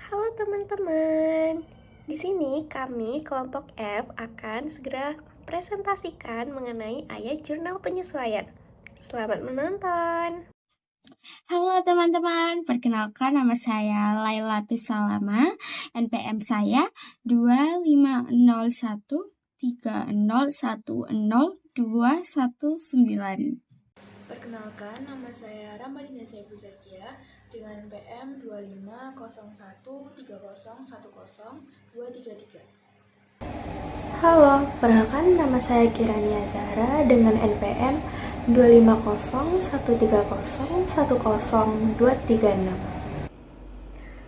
Halo teman-teman. Di sini kami kelompok F akan segera presentasikan mengenai ayat jurnal penyesuaian. Selamat menonton. Halo teman-teman, perkenalkan nama saya Lailatus Salama, NPM saya 250130102119. Perkenalkan, nama saya Ramadina Saifu Zakia dengan PM 250130102333. Halo, perkenalkan nama saya Kirania Zahra dengan NPM 25013010236.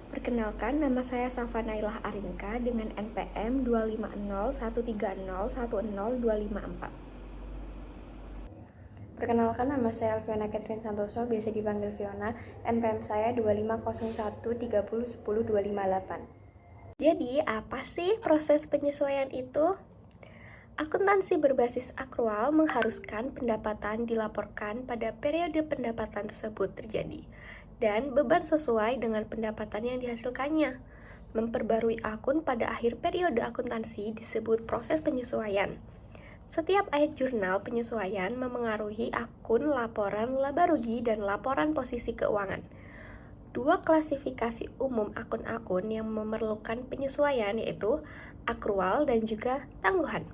Perkenalkan, nama saya Safa Nailah Arinka dengan NPM 25013010254. Perkenalkan, nama saya Alfiona Catherine Santoso, biasa dipanggil Fiona. NPM saya 250130100258. Jadi, apa sih proses penyesuaian itu? Akuntansi berbasis akrual mengharuskan pendapatan dilaporkan pada periode pendapatan tersebut terjadi, dan beban sesuai dengan pendapatan yang dihasilkannya. Memperbarui akun pada akhir periode akuntansi disebut proses penyesuaian. Setiap ayat jurnal penyesuaian memengaruhi akun laporan laba rugi dan laporan posisi keuangan. Dua klasifikasi umum akun-akun yang memerlukan penyesuaian yaitu akrual dan juga tangguhan.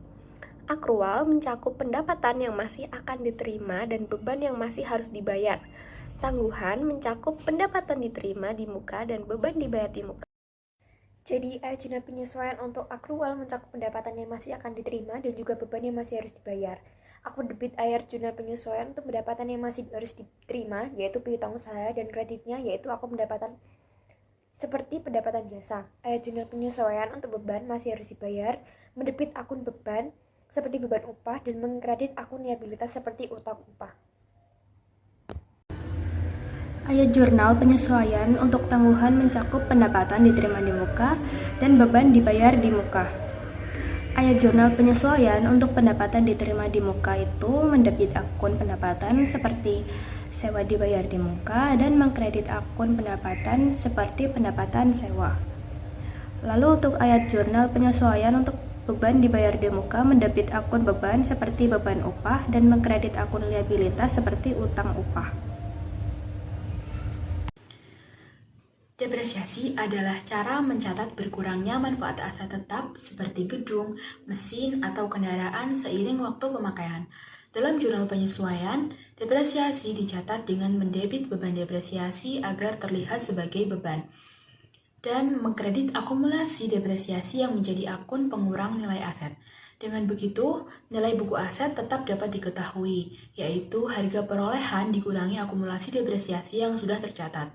Akrual mencakup pendapatan yang masih akan diterima dan beban yang masih harus dibayar. Tangguhan mencakup pendapatan diterima di muka dan beban dibayar di muka. Jadi, jurnal penyesuaian untuk akrual mencakup pendapatan yang masih akan diterima dan juga beban yang masih harus dibayar. Akun debit air jurnal penyesuaian untuk pendapatan yang masih harus diterima, yaitu piutang usaha, dan kreditnya yaitu akun pendapatan seperti pendapatan jasa. Ayat jurnal penyesuaian untuk beban masih harus dibayar, mendebit akun beban seperti beban upah, dan mengkredit akun liabilitas seperti utang upah. Ayat jurnal penyesuaian untuk tangguhan mencakup pendapatan diterima di muka dan beban dibayar di muka. Ayat jurnal penyesuaian untuk pendapatan diterima di muka itu mendebit akun pendapatan seperti sewa dibayar di muka dan mengkredit akun pendapatan seperti pendapatan sewa. Lalu untuk ayat jurnal penyesuaian untuk beban dibayar di muka mendebit akun beban seperti beban upah dan mengkredit akun liabilitas seperti utang upah. Depresiasi adalah cara mencatat berkurangnya manfaat aset tetap seperti gedung, mesin, atau kendaraan seiring waktu pemakaian. Dalam jurnal penyesuaian, depresiasi dicatat dengan mendebit beban depresiasi agar terlihat sebagai beban dan mengkredit akumulasi depresiasi yang menjadi akun pengurang nilai aset. Dengan begitu, nilai buku aset tetap dapat diketahui, yaitu harga perolehan dikurangi akumulasi depresiasi yang sudah tercatat.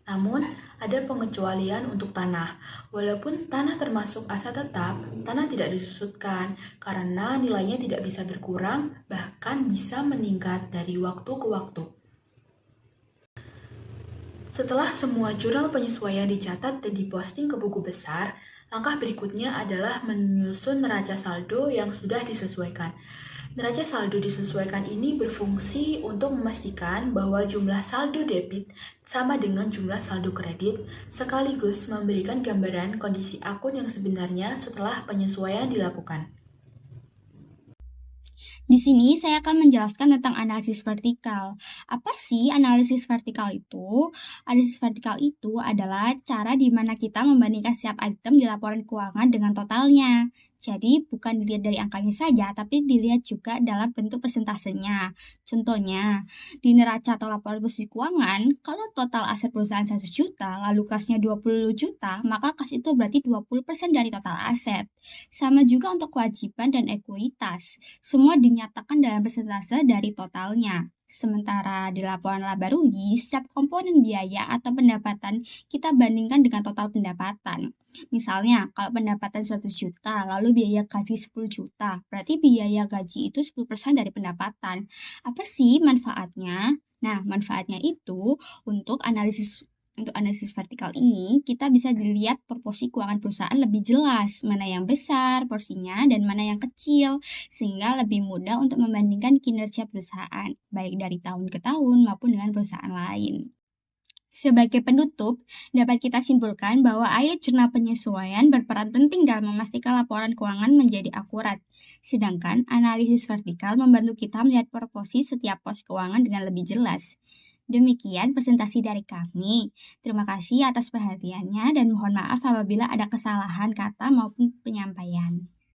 Namun, ada pengecualian untuk tanah. Walaupun tanah termasuk aset tetap, tanah tidak disusutkan karena nilainya tidak bisa berkurang, bahkan bisa meningkat dari waktu ke waktu. Setelah semua jurnal penyesuaian dicatat dan diposting ke buku besar, langkah berikutnya adalah menyusun neraca saldo yang sudah disesuaikan. Neraca saldo disesuaikan ini berfungsi untuk memastikan bahwa jumlah saldo debit sama dengan jumlah saldo kredit, sekaligus memberikan gambaran kondisi akun yang sebenarnya setelah penyesuaian dilakukan. Di sini saya akan menjelaskan tentang analisis vertikal. Apa sih analisis vertikal itu? Analisis vertikal itu adalah cara di mana kita membandingkan setiap item di laporan keuangan dengan totalnya. Jadi bukan dilihat dari angkanya saja, tapi dilihat juga dalam bentuk persentasenya. Contohnya, di neraca atau laporan posisi keuangan, kalau total aset perusahaan 100 juta, lalu kasnya 20 juta, maka kas itu berarti 20% dari total aset. Sama juga untuk kewajiban dan ekuitas. Semua dinyatakan dalam persentase dari totalnya. Sementara di laporan laba rugi, setiap komponen biaya atau pendapatan kita bandingkan dengan total pendapatan. Misalnya, kalau pendapatan 100 juta, lalu biaya gaji 10 juta, berarti biaya gaji itu 10% dari pendapatan. Apa sih manfaatnya? Nah, manfaatnya itu untuk analisis vertikal ini, kita bisa dilihat proporsi keuangan perusahaan lebih jelas, mana yang besar porsinya dan mana yang kecil, sehingga lebih mudah untuk membandingkan kinerja perusahaan, baik dari tahun ke tahun maupun dengan perusahaan lain. Sebagai penutup, dapat kita simpulkan bahwa ayat jurnal penyesuaian berperan penting dalam memastikan laporan keuangan menjadi akurat. Sedangkan analisis vertikal membantu kita melihat proporsi setiap pos keuangan dengan lebih jelas. Demikian presentasi dari kami. Terima kasih atas perhatiannya dan mohon maaf apabila ada kesalahan kata maupun penyampaian.